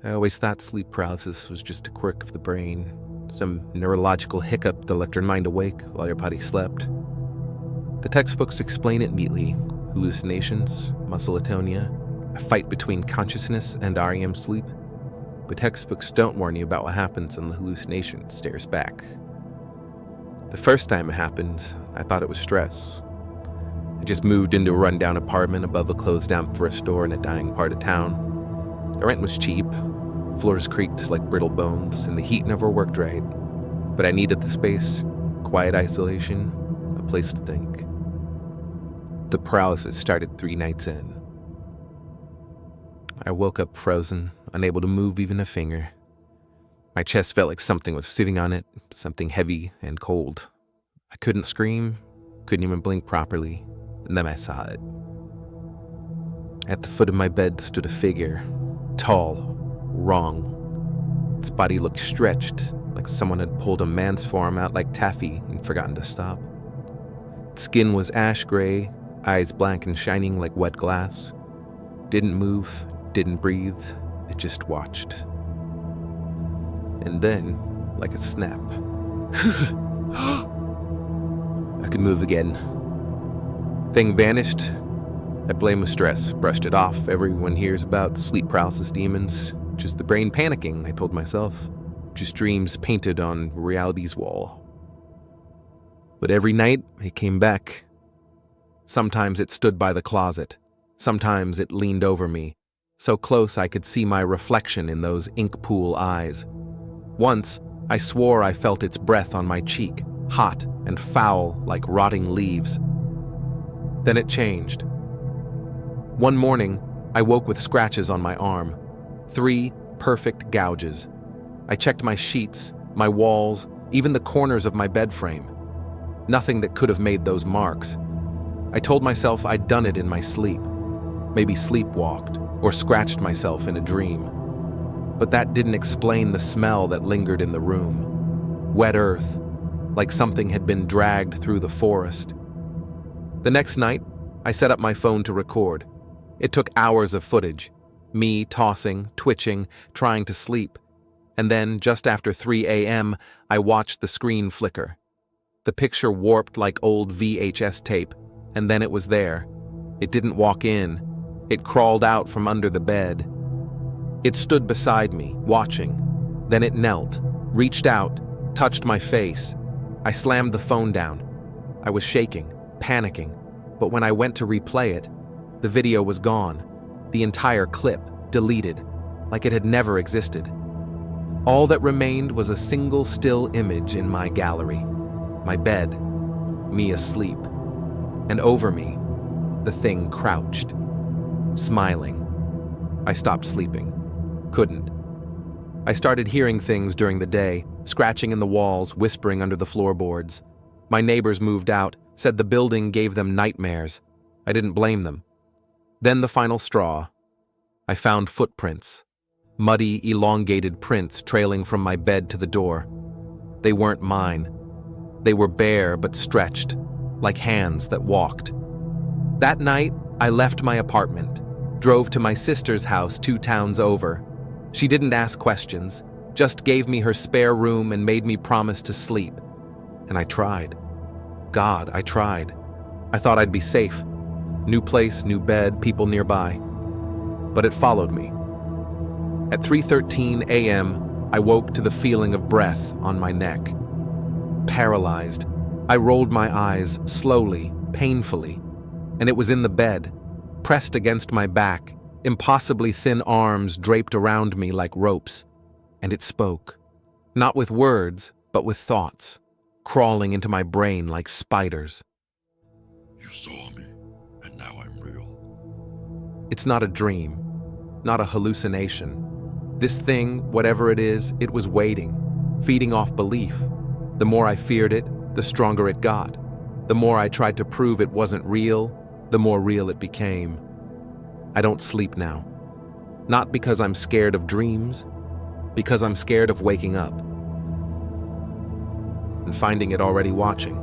I always thought sleep paralysis was just a quirk of the brain, some neurological hiccup that left your mind awake while your body slept. The textbooks explain it neatly: hallucinations, muscle atonia, a fight between consciousness and REM sleep. But textbooks don't warn you about what happens when the hallucination stares back. The first time it happened, I thought it was stress. I just moved into a rundown apartment above a closed-down thrift store in a dying part of town. The rent was cheap, floors creaked like brittle bones, and the heat never worked right. But I needed the space, quiet isolation, a place to think. The paralysis started 3 nights in. I woke up frozen, unable to move even a finger. My chest felt like something was sitting on it, something heavy and cold. I couldn't scream, couldn't even blink properly, and then I saw it. At the foot of my bed stood a figure, tall, wrong. Its body looked stretched, like someone had pulled a man's form out like taffy and forgotten to stop. Its skin was ash gray, eyes black and shining like wet glass. Didn't move, didn't breathe, it just watched. And then, like a snap, I could move again. Thing vanished. I blamed stress, brushed it off. Everyone hears about sleep paralysis demons. Just the brain panicking, I told myself. Just dreams painted on reality's wall. But every night, it came back. Sometimes it stood by the closet. Sometimes it leaned over me, so close I could see my reflection in those ink pool eyes. Once, I swore I felt its breath on my cheek, hot and foul like rotting leaves. Then it changed. One morning, I woke with scratches on my arm. 3 perfect gouges. I checked my sheets, my walls, even the corners of my bed frame. Nothing that could have made those marks. I told myself I'd done it in my sleep. Maybe sleepwalked or scratched myself in a dream. But that didn't explain the smell that lingered in the room. Wet earth, like something had been dragged through the forest. The next night, I set up my phone to record. It took hours of footage. Me tossing, twitching, trying to sleep. And then, just after 3 a.m., I watched the screen flicker. The picture warped like old VHS tape, and then it was there. It didn't walk in. It crawled out from under the bed. It stood beside me, watching. Then it knelt, reached out, touched my face. I slammed the phone down. I was shaking, panicking, but when I went to replay it, the video was gone. The entire clip, deleted, like it had never existed. All that remained was a single still image in my gallery. My bed, me asleep. And over me, the thing crouched, smiling. I stopped sleeping. Couldn't. I started hearing things during the day, scratching in the walls, whispering under the floorboards. My neighbors moved out, said the building gave them nightmares. I didn't blame them. Then the final straw. I found footprints. Muddy, elongated prints trailing from my bed to the door. They weren't mine. They were bare but stretched, like hands that walked. That night, I left my apartment, drove to my sister's house 2 towns over. She didn't ask questions, just gave me her spare room and made me promise to sleep. And I tried. God, I tried. I thought I'd be safe. New place, new bed, people nearby. But it followed me. At 3:13 a.m., I woke to the feeling of breath on my neck. Paralyzed, I rolled my eyes slowly, painfully, and it was in the bed, pressed against my back, impossibly thin arms draped around me like ropes. And it spoke, not with words, but with thoughts, crawling into my brain like spiders. You saw me, and now I'm real. It's not a dream, not a hallucination. This thing, whatever it is, it was waiting, feeding off belief. The more I feared it, the stronger it got. The more I tried to prove it wasn't real, the more real it became. I don't sleep now. Not because I'm scared of dreams, because I'm scared of waking up and finding it already watching.